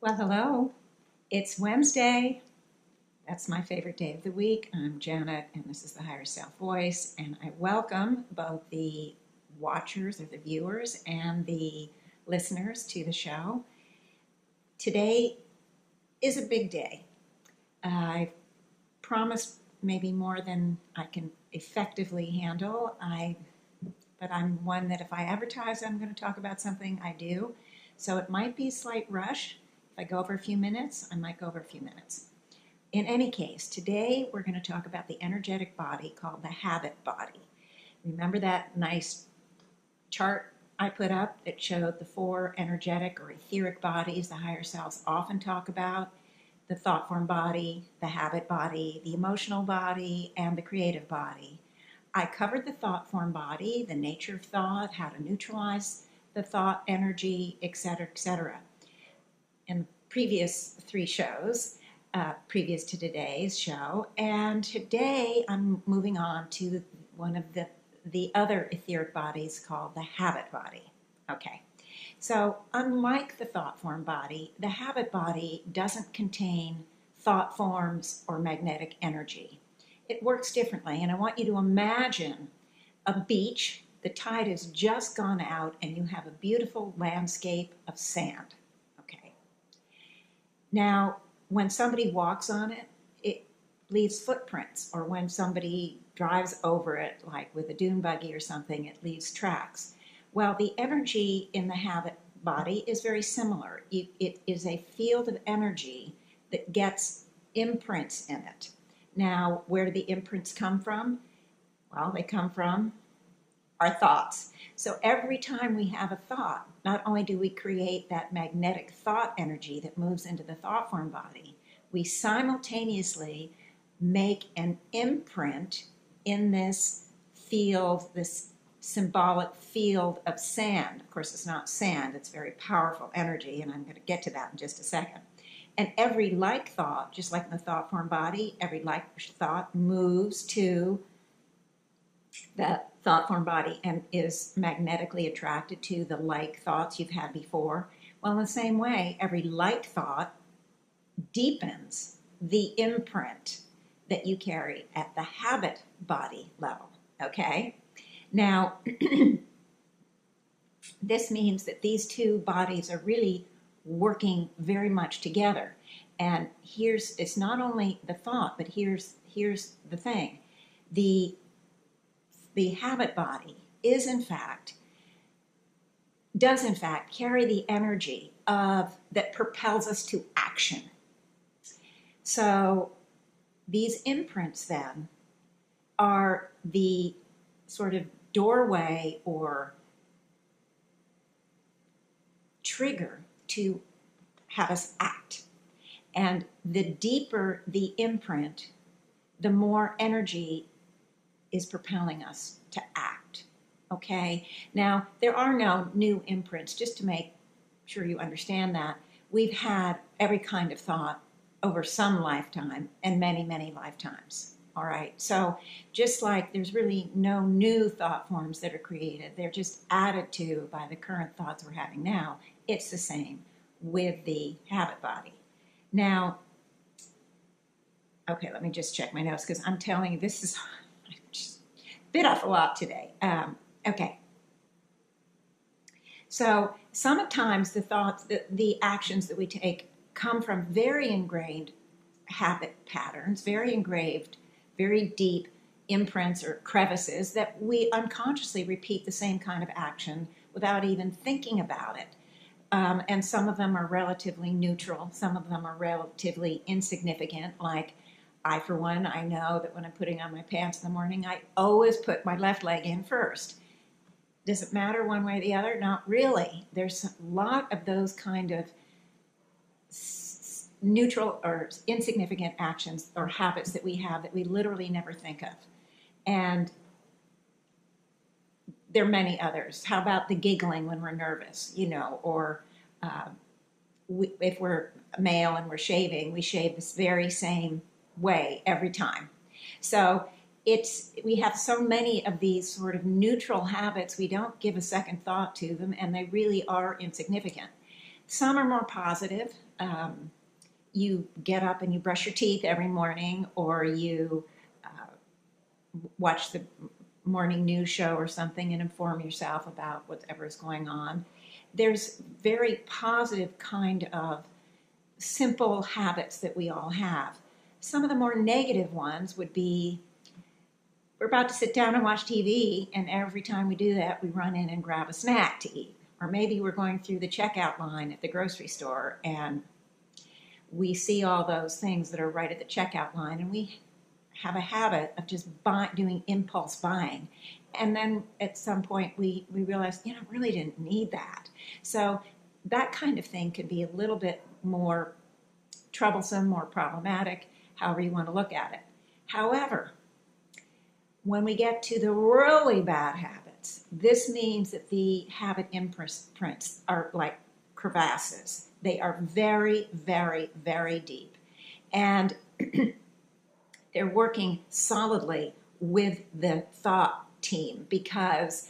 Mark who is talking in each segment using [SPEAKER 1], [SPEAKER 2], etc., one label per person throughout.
[SPEAKER 1] Well, hello. It's Wednesday. That's my favorite day of the week. I'm Janet, and this is the Higher Self Voice, and I welcome both the watchers or the viewers and the listeners to the show. Today is a big day. I've promised maybe more than I can effectively handle. But I'm one that if I advertise I'm going to talk about something, I do. So it might be a slight rush. If I go over a few minutes, I might go over a few minutes. In any case, today we're going to talk about the energetic body called the habit body. Remember that nice chart I put up that showed the four energetic or etheric bodies the higher selves often talk about? The thought form body, the habit body, the emotional body, and the creative body. I covered the thought form body, the nature of thought, how to neutralize the thought energy, etc., etc. In the previous three shows, previous to today's show. And today I'm moving on to one of the other etheric bodies called the habit body. Okay. So unlike the thought form body, the habit body doesn't contain thought forms or magnetic energy. It works differently, and I want you to imagine a beach. The tide has just gone out, and you have a beautiful landscape of sand. Okay. Now, when somebody walks on it, it leaves footprints, or when somebody drives over it, like with a dune buggy or something, it leaves tracks. Well, the energy in the habit body is very similar. It is a field of energy that gets imprints in it. Now, where do the imprints come from? Well, they come from our thoughts. So every time we have a thought, not only do we create that magnetic thought energy that moves into the thought form body, we simultaneously make an imprint in this field, this symbolic field of sand. Of course, it's not sand, it's very powerful energy, and I'm going to get to that in just a second. And every like thought, just like in the thought form body, every like thought moves to that thought form body and is magnetically attracted to the like thoughts you've had before. Well, in the same way, every like thought deepens the imprint that you carry at the habit body level. Okay? Now, this means that these two bodies are really working very much together. And it's not only the thought, but here's the thing. The habit body does in fact carry the energy that propels us to action. So these imprints then are the sort of doorway or trigger to have us act. And the deeper the imprint, the more energy is propelling us to act. Okay? Now, there are no new imprints, just to make sure you understand that. We've had every kind of thought over some lifetime and many, many lifetimes. All right? So just like there's really no new thought forms that are created, they're just added to by the current thoughts we're having now. It's the same with the habit body. Now, okay, let me just check my notes because I'm telling you this is just bit off a lot today. Okay. So sometimes the thoughts, the actions that we take come from very ingrained habit patterns, very engraved, very deep imprints or crevices that we unconsciously repeat the same kind of action without even thinking about it. And some of them are relatively neutral. Some of them are relatively insignificant. Like I, for one, I know that when I'm putting on my pants in the morning, I always put my left leg in first. Does it matter one way or the other? Not really. There's a lot of those kind of neutral or insignificant actions or habits that we have that we literally never think of. And there are many others. How about the giggling when we're nervous, or if we're male and we're shaving, we shave this very same way every time. So we have so many of these sort of neutral habits, we don't give a second thought to them, and they really are insignificant. Some are more positive. You get up and you brush your teeth every morning, or you watch the morning news show or something and inform yourself about whatever is going on. There's very positive kind of simple habits that we all have. Some of the more negative ones would be we're about to sit down and watch TV, and every time we do that, we run in and grab a snack to eat. Or maybe we're going through the checkout line at the grocery store and we see all those things that are right at the checkout line, and we have a habit of just doing impulse buying. And then at some point we realize, I really didn't need that. So that kind of thing can be a little bit more troublesome, more problematic, however you want to look at it. However, when we get to the really bad habits, this means that the habit imprints are like crevasses. They are very, very, very deep. And they're working solidly with the thought team, because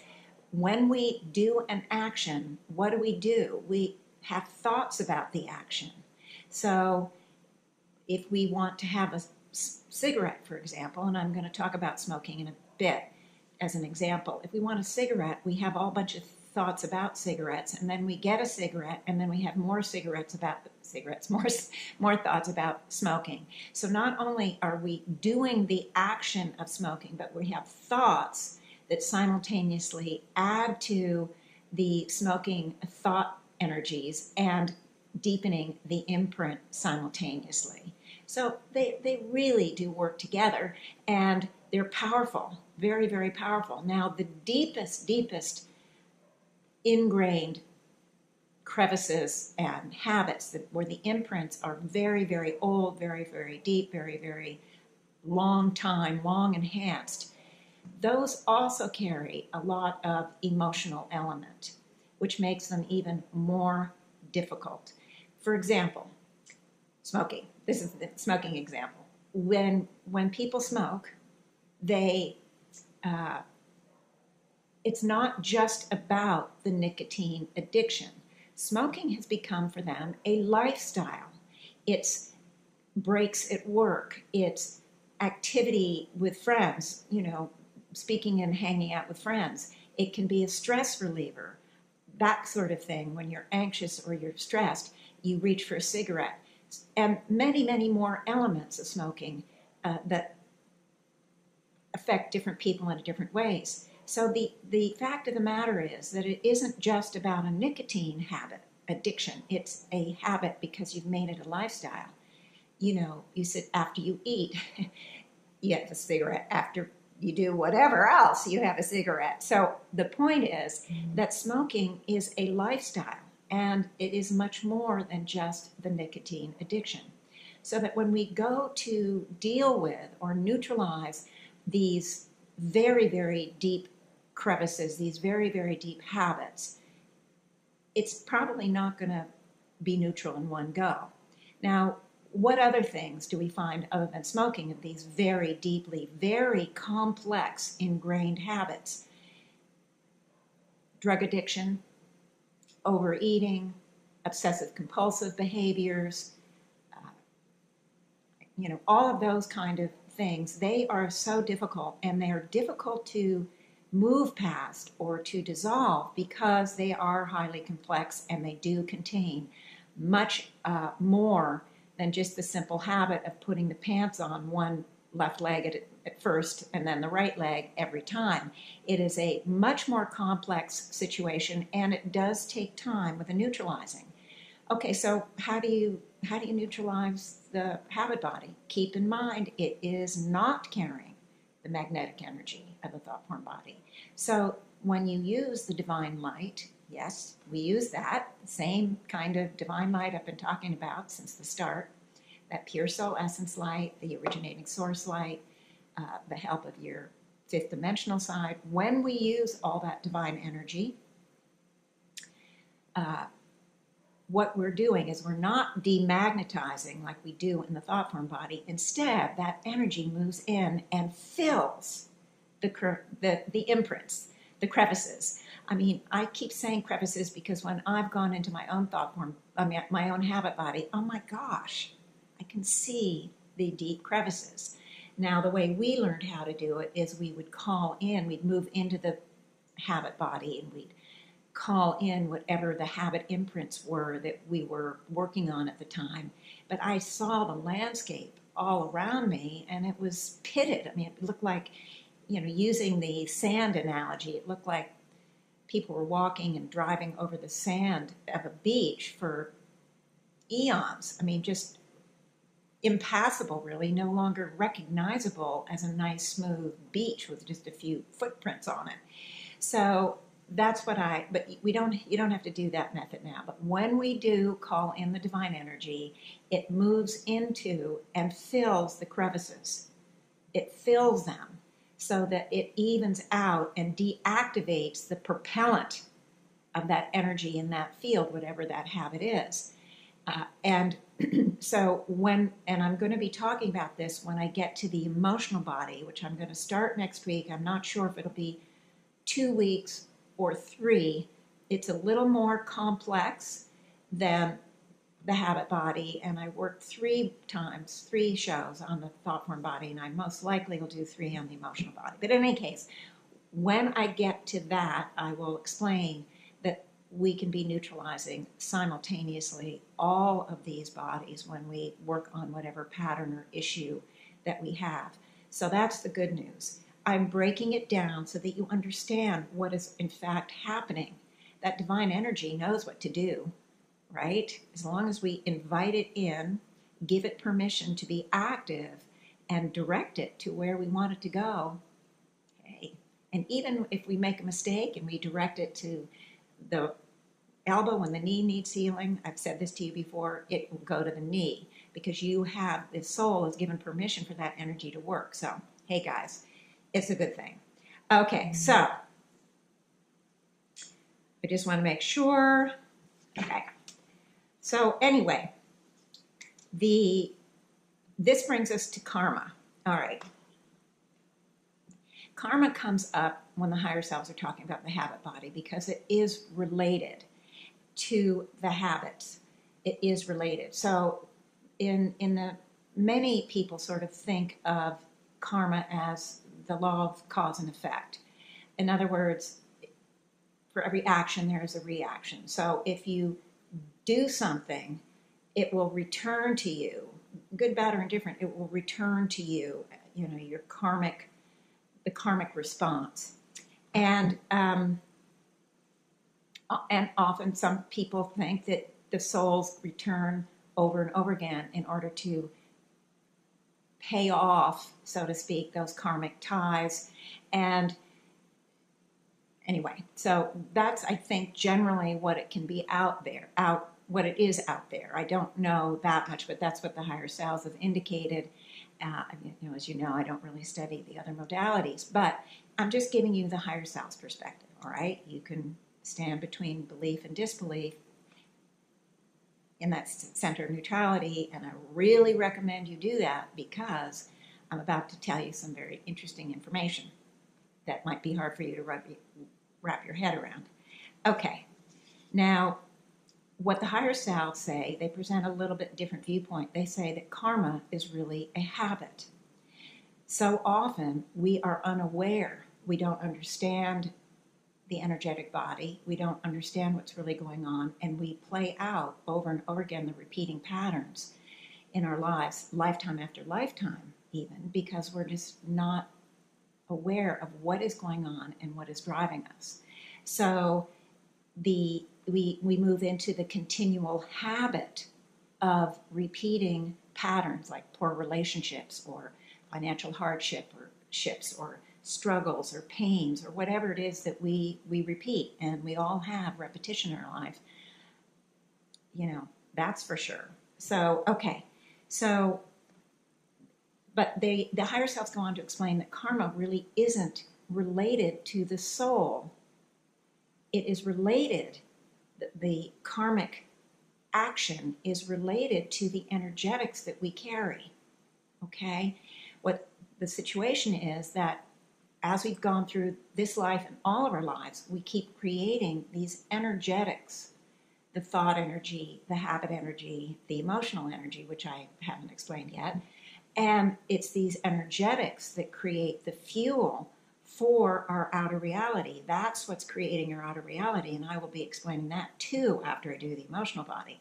[SPEAKER 1] when we do an action, what do? We have thoughts about the action. So if we want to have a cigarette, for example, and I'm going to talk about smoking in a bit as an example. If we want a cigarette, we have all bunch of thoughts about cigarettes, and then we get a cigarette, and then we have more cigarettes about cigarettes, more thoughts about smoking. So not only are we doing the action of smoking, but we have thoughts that simultaneously add to the smoking thought energies and deepening the imprint simultaneously. So they really do work together, and they're powerful, very, very powerful. Now, the deepest ingrained crevices and habits where the imprints are very, very old, very, very deep, very, very long enhanced, those also carry a lot of emotional element, which makes them even more difficult. For example, smoking. This is the smoking example. When people smoke, it's not just about the nicotine addiction. Smoking has become for them a lifestyle. It's breaks at work. It's activity with friends, speaking and hanging out with friends. It can be a stress reliever, that sort of thing. When you're anxious or you're stressed, you reach for a cigarette. And many, many more elements of smoking that affect different people in different ways. So the fact of the matter is that it isn't just about a nicotine habit addiction. It's a habit because you've made it a lifestyle. You sit after you eat, you have a cigarette. After you do whatever else, you have a cigarette. So the point is that smoking is a lifestyle, and it is much more than just the nicotine addiction. So that when we go to deal with or neutralize these very, very deep crevices, these very, very deep habits, it's probably not going to be neutral in one go. Now, what other things do we find other than smoking of these very deeply, very complex, ingrained habits? Drug addiction, overeating, obsessive compulsive behaviors, all of those kind of things. They are so difficult, and they are difficult to move past or to dissolve because they are highly complex, and they do contain much more than just the simple habit of putting the pants on one left leg at first and then the right leg every time. It is a much more complex situation, and it does take time with the neutralizing. Okay, so how do you neutralize the habit body? Keep in mind, it is not carrying the magnetic energy of the thought form body. So when you use the divine light, yes, we use that, the same kind of divine light I've been talking about since the start, that pure soul essence light, the originating source light, the help of your fifth dimensional side. When we use all that divine energy, what we're doing is we're not demagnetizing like we do in the thought form body. Instead, that energy moves in and fills the imprints, the crevices. I mean, I keep saying crevices because when I've gone into my own thought form my own habit body, oh my gosh, I can see the deep crevices. Now, the way we learned how to do it is we would call in, we'd move into the habit body and we'd call in whatever the habit imprints were that we were working on at the time. But I saw the landscape all around me and it was pitted. I mean, it looked like, using the sand analogy, it looked like people were walking and driving over the sand of a beach for eons. I mean, just impassable, really, no longer recognizable as a nice, smooth beach with just a few footprints on it. So that's but you don't have to do that method now. But when we do call in the divine energy, it moves into and fills the crevices. It fills them so that it evens out and deactivates the propellant of that energy in that field, whatever that habit is. And so and I'm going to be talking about this when I get to the emotional body, which I'm going to start next week. I'm not sure if it'll be 2 weeks or 3. It's a little more complex than the habit body, and I worked 3 shows on the thought form body, and I most likely will do 3 on the emotional body. But in any case, when I get to that, I will explain that we can be neutralizing simultaneously all of these bodies when we work on whatever pattern or issue that we have. So that's the good news. I'm breaking it down so that you understand what is in fact happening. That divine energy knows what to do, right? As long as we invite it in, give it permission to be active, and direct it to where we want it to go. Okay. And even if we make a mistake and we direct it to the elbow when the knee needs healing, I've said this to you before, it will go to the knee because the soul has given permission for that energy to work. So, hey guys, it's a good thing. Okay, so I just want to make sure. Okay. So anyway, this brings us to karma. All right. Karma comes up when the higher selves are talking about the habit body because it is related to the habits. It is related. So many people sort of think of karma as the law of cause and effect. In other words, for every action there is a reaction. So if you do something, it will return to you, good, bad, or indifferent. It will return to you, the karmic response. And often some people think that the souls return over and over again in order to pay off, so to speak, those karmic ties. And anyway, so that's, I think, generally what it can be what it is out there. I don't know that much, but that's what the higher selves have indicated. As you know, I don't really study the other modalities, but I'm just giving you the higher selves perspective, all right? You can stand between belief and disbelief in that center of neutrality, and I really recommend you do that because I'm about to tell you some very interesting information that might be hard for you to wrap your head around. Okay, now what the higher selves say, they present a little bit different viewpoint. They say that karma is really a habit. So often we are unaware. We don't understand the energetic body. We don't understand what's really going on, and we play out over and over again the repeating patterns in our lives, lifetime after lifetime even, because we're just not aware of what is going on and what is driving us. So we move into the continual habit of repeating patterns like poor relationships or financial hardship or struggles or pains or whatever it is that we repeat. And we all have repetition in our life. That's for sure. So, okay. So, but the higher selves go on to explain that karma really isn't related to the soul. It is related, the karmic action is related to the energetics that we carry. Okay? What the situation is that as we've gone through this life and all of our lives, we keep creating these energetics the thought energy, the habit energy, the emotional energy, which I haven't explained yet. And it's these energetics that create the fuel for our outer reality. That's what's creating our outer reality. And I will be explaining that too after I do the emotional body.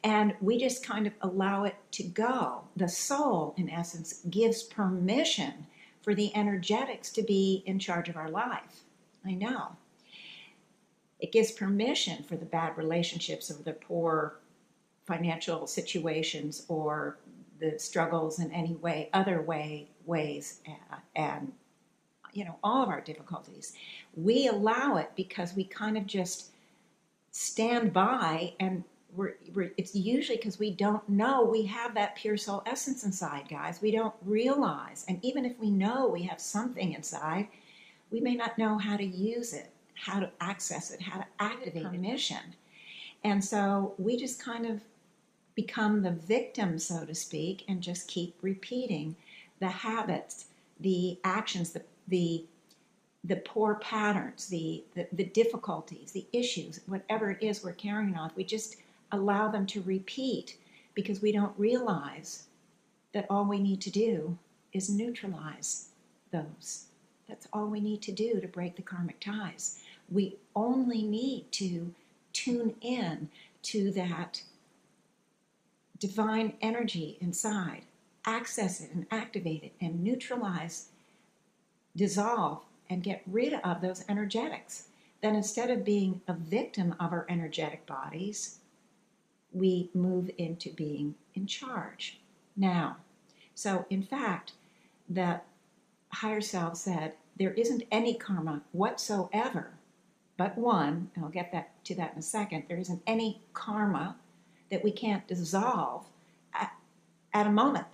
[SPEAKER 1] And we just kind of allow it to go. The soul, in essence, gives permission for the energetics to be in charge of our life. I know. It gives permission for the bad relationships or the poor financial situations or the struggles in any way, ways, and all of our difficulties. We allow it because we kind of just stand by, and it's usually because we don't know we have that pure soul essence inside, guys. We don't realize, and even if we know we have something inside, we may not know how to use it, how to access it, how to activate permission. And so we just kind of become the victim, so to speak, and just keep repeating the habits, the actions, the poor patterns, the difficulties, the issues, whatever it is we're carrying on. We just allow them to repeat because we don't realize that all we need to do is neutralize those. That's all we need to do to break the karmic ties. We only need to tune in to that divine energy inside, access it and activate it and neutralize, dissolve, and get rid of those energetics. Then instead of being a victim of our energetic bodies, we move into being in charge. Now, so in fact, the higher self said there isn't any karma whatsoever but one, and I'll get to that in a second. There isn't any karma that we can't dissolve at a moment.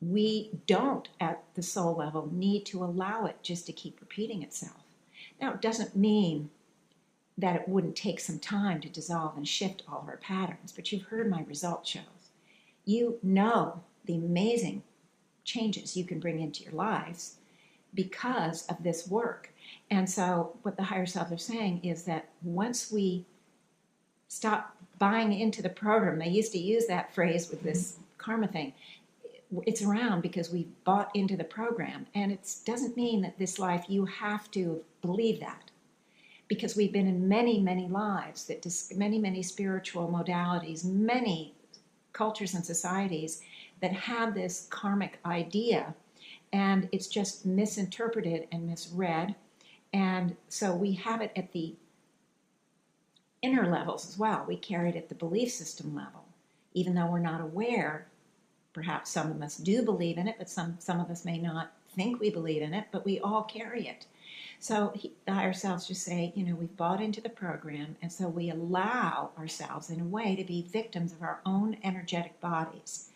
[SPEAKER 1] We don't, at the soul level, need to allow it just to keep repeating itself. Now, it doesn't mean that it wouldn't take some time to dissolve and shift all of our patterns, but you've heard my result shows. You know the amazing changes you can bring into your lives because of this work. And so what the higher self are saying is that once we stop buying into the program, they used to use that phrase with this karma thing, it's around because we bought into the program. And it doesn't mean that this life you have to believe that, because we've been in many, many lives, many, many spiritual modalities, many cultures and societies that have this karmic idea, and it's just misinterpreted and misread. And so we have it at the inner levels as well. We carry it at the belief system level, even though we're not aware. Perhaps some of us do believe in it, but some of us may not think we believe in it, but we all carry it. So the higher selves just say, we've bought into the program, and so we allow ourselves in a way to be victims of our own energetic bodies.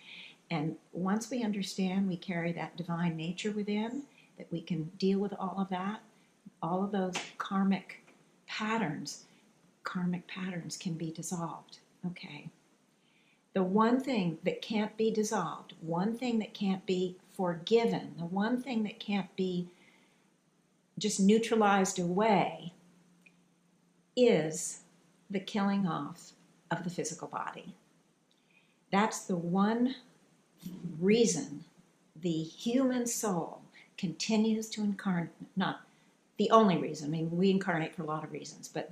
[SPEAKER 1] And once we understand we carry that divine nature within, that we can deal with all of that, all of those karmic patterns can be dissolved. Okay. The one thing that can't be dissolved, one thing that can't be forgiven, the one thing that can't be just neutralized away is the killing off of the physical body. That's the one reason the human soul continues to incarnate, not the only reason. I mean, we incarnate for a lot of reasons, but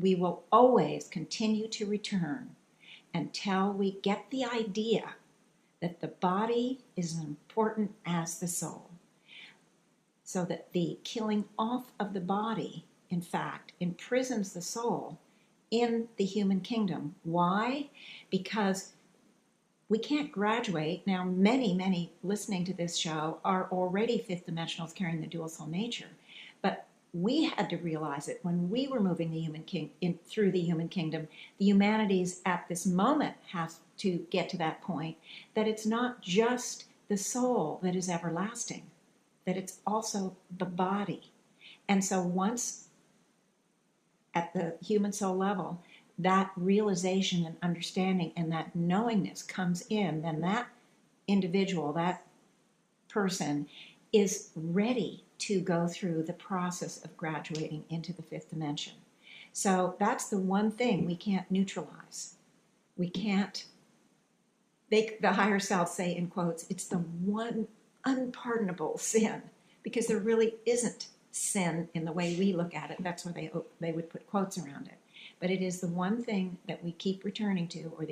[SPEAKER 1] we will always continue to return until we get the idea that the body is as important as the soul. So that the killing off of the body, in fact, imprisons the soul in the human kingdom. Why? Because we can't graduate. Now, many listening to this show are already fifth dimensionals carrying the dual soul nature. But we had to realize it when we were moving the human through the human kingdom. The humanities at this moment have to get to that point that it's not just the soul that is everlasting, that it's also the body. And so once at the human soul level, that realization and understanding and that knowingness comes in, then that individual, that person is ready to go through the process of graduating into the fifth dimension. So that's the one thing we can't neutralize. We can't, the higher selves say in quotes, it's the one unpardonable sin, because there really isn't sin in the way we look at it. That's why they would put quotes around it. But it is the one thing that we keep returning to, or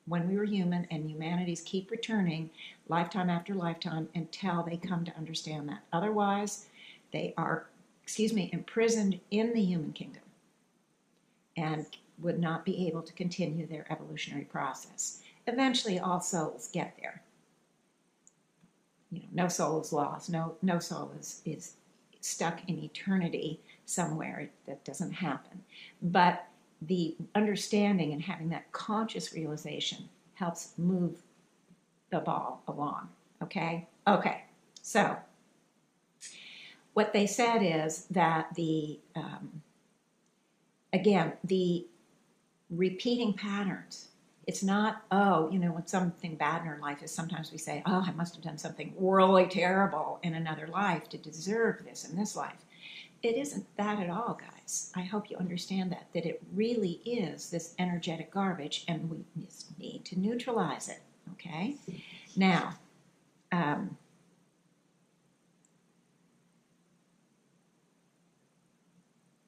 [SPEAKER 1] when we were human and humanities keep returning lifetime after lifetime until they come to understand that. Otherwise, they are, imprisoned in the human kingdom and would not be able to continue their evolutionary process. Eventually, all souls get there. No soul is lost. No soul is stuck in eternity somewhere. That doesn't happen. But the understanding and having that conscious realization helps move the ball along. Okay? Okay. So, what they said is that again, the repeating patterns, it's not, when something bad in our life is, sometimes we say, I must have done something really terrible in another life to deserve this in this life. It isn't that at all, guys. I hope you understand that it really is this energetic garbage, and we just need to neutralize it, okay? Now,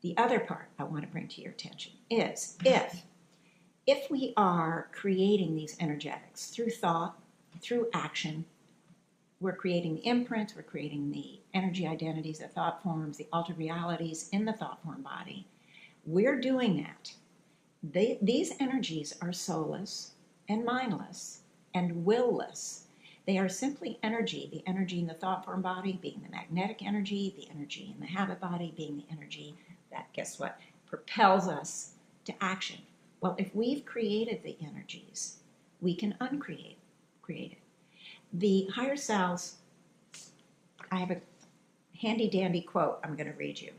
[SPEAKER 1] the other part I want to bring to your attention is if we are creating these energetics through thought, through action, we're creating the imprints, we're creating the energy identities, the thought forms, the altered realities in the thought form body. We're doing that. These energies are soulless and mindless and will-less. They are simply energy, the energy in the thought form body being the magnetic energy, the energy in the habit body being the energy that, guess what, propels us to action. Well, if we've created the energies, we can create it. The higher selves, I have a handy dandy quote I'm going to read you.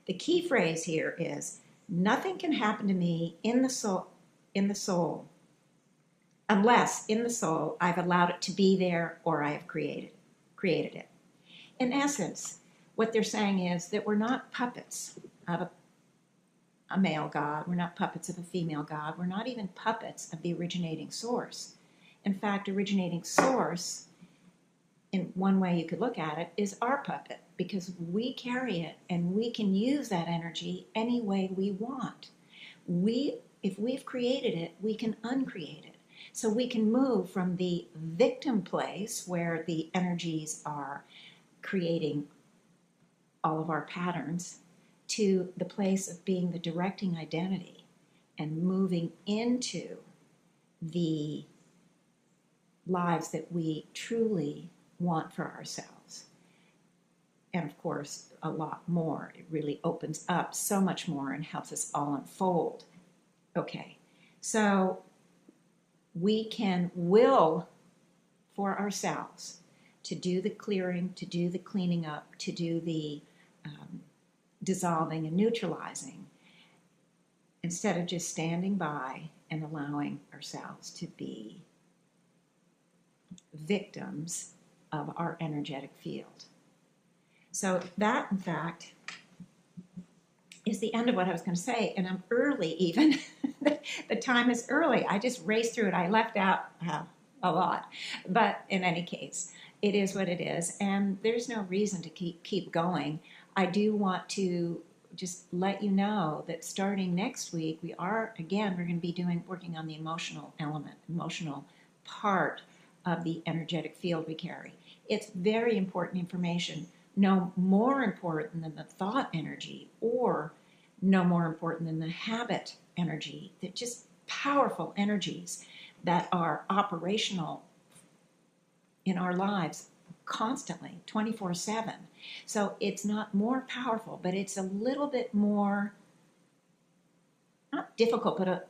[SPEAKER 1] The key phrase here is, nothing can happen to me in the soul unless in the soul I've allowed it to be there or I have created it. In essence, what they're saying is that we're not puppets of a male god. We're not puppets of a female god. We're not even puppets of the originating source. In fact, originating source, in one way you could look at it, is our puppet, because we carry it and we can use that energy any way we want. If we've created it, we can uncreate it. So we can move from the victim place, where the energies are creating all of our patterns, to the place of being the directing identity and moving into the lives that we truly want for ourselves. And of course, a lot more. It really opens up so much more and helps us all unfold. Okay, so we can will for ourselves to do the clearing, to do the cleaning up, to do the dissolving and neutralizing, instead of just standing by and allowing ourselves to be victims of our energetic field. So that, in fact, is the end of what I was going to say, and I'm early even. The time is early. I just raced through it. I left out a lot. But in any case, it is what it is, and there's no reason to keep going. I do want to just let you know that starting next week, we're going to be working on the emotional element, emotional part of the energetic field we carry. It's very important information, no more important than the thought energy, or no more important than the habit energy. They're just powerful energies that are operational in our lives constantly, 24/7. So it's not more powerful, but it's a little bit more, not difficult, but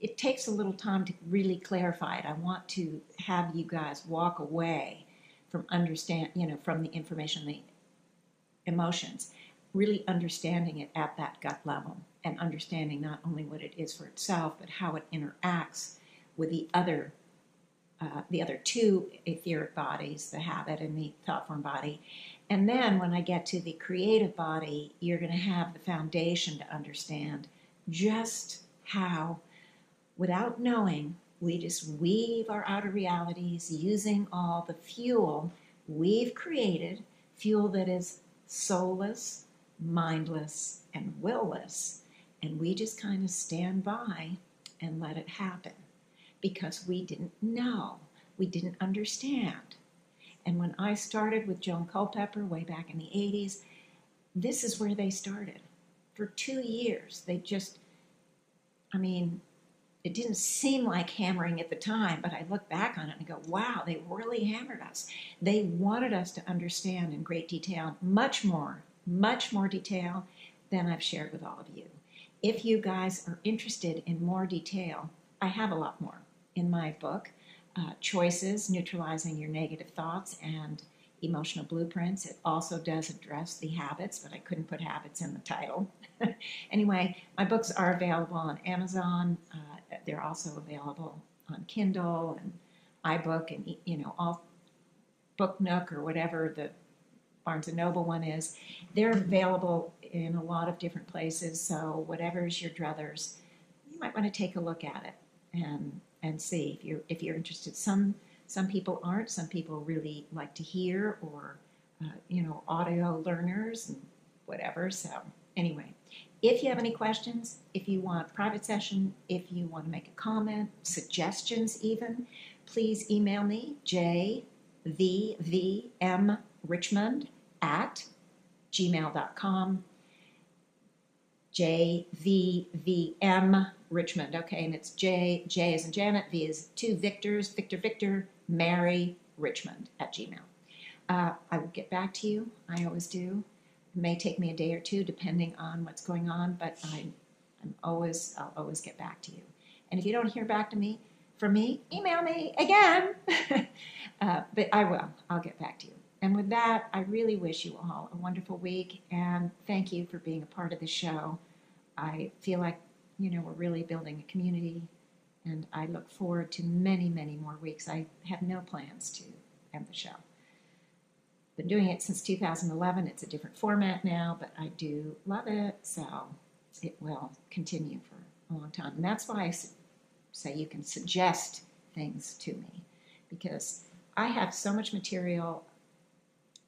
[SPEAKER 1] it takes a little time to really clarify it. I want to have you guys walk away from from the information, the emotions, really understanding it at that gut level, and understanding not only what it is for itself, but how it interacts with the other two etheric bodies, the habit and the thought form body. And then when I get to the creative body, you're going to have the foundation to understand just how, without knowing, we just weave our outer realities using all the fuel we've created, fuel that is soulless, mindless, and willless. And we just kind of stand by and let it happen because we didn't know, we didn't understand. And when I started with Joan Culpepper way back in the 80s, this is where they started. For 2 years, they just, I mean, it didn't seem like hammering at the time, but I look back on it and go, wow, they really hammered us. They wanted us to understand in great detail, much more detail than I've shared with all of you. If you guys are interested in more detail, I have a lot more in my book, Choices, Neutralizing Your Negative Thoughts and Emotional Blueprints. It also does address the habits, but I couldn't put habits in the title. Anyway, my books are available on Amazon. They're also available on Kindle and iBook and, all Book Nook or whatever the Barnes & Noble one is. They're available in a lot of different places, so whatever's your druthers, you might want to take a look at it and see if you're interested. Some people aren't. Some people really like to hear or audio learners and whatever. So anyway, if you have any questions, if you want a private session, if you want to make a comment, suggestions even, please email me, jvvmrichmond@gmail.com. JVVM Richmond. Okay, and it's J as in Janet, V is 2 Victors, Victor, Mary Richmond @gmail. I will get back to you. I always do. It may take me a day or two depending on what's going on, but I'll always get back to you. And if you don't hear back from me, email me again. But I will. I'll get back to you. And with that, I really wish you all a wonderful week, and thank you for being a part of the show. I feel like, we're really building a community, and I look forward to many, many more weeks. I have no plans to end the show. Been doing it since 2011. It's a different format now, but I do love it, so it will continue for a long time. And that's why I say you can suggest things to me, because I have so much material.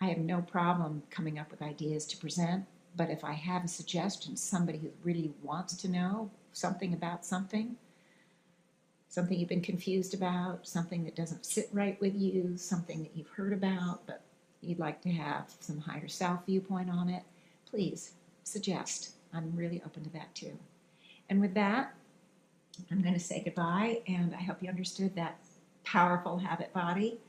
[SPEAKER 1] I have no problem coming up with ideas to present, but if I have a suggestion, somebody who really wants to know something about something you've been confused about, something that doesn't sit right with you, something that you've heard about, but you'd like to have some higher self viewpoint on it, please suggest. I'm really open to that too. And with that, I'm going to say goodbye, and I hope you understood that powerful habit body.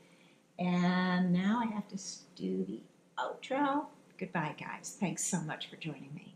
[SPEAKER 1] And now I have to do the outro. Goodbye, guys. Thanks so much for joining me.